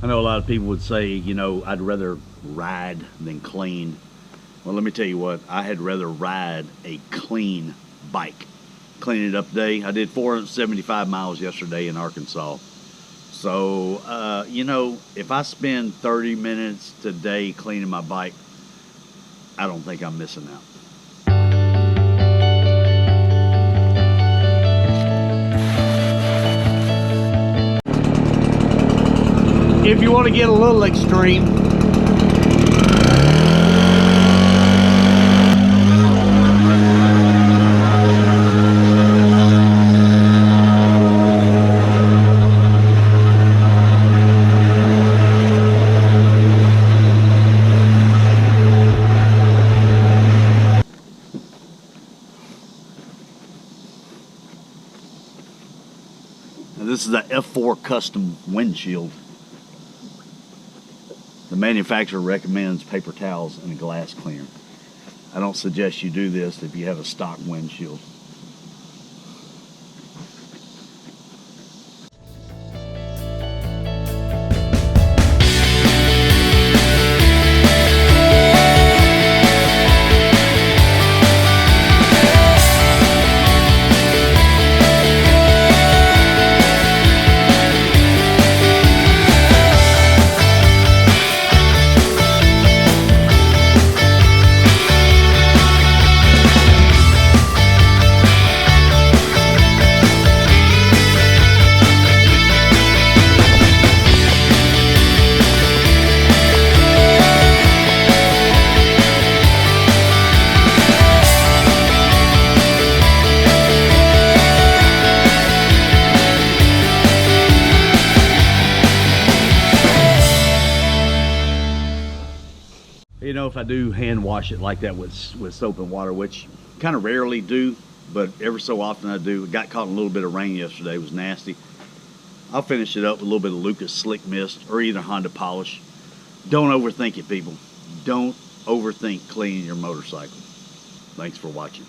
I know a lot of people would say, you know, I'd rather ride than clean. Well, let me tell you what, I had rather ride a clean bike. Clean it up today. I did 475 miles yesterday in Arkansas. So, you know, if I spend 30 minutes today cleaning my bike, I don't think I'm missing out. If you want to get a little extreme, this is a F4 custom windshield. The manufacturer recommends paper towels and a glass cleaner. I don't suggest you do this if you have a stock windshield. You know, if I do hand wash it like that with soap and water, which kind of rarely do, but every so often I do. It got caught in a little bit of rain yesterday. It was nasty. I'll finish it up with a little bit of Lucas Slick Mist or either Honda polish. Don't overthink it, people. Don't overthink cleaning your motorcycle. Thanks for watching.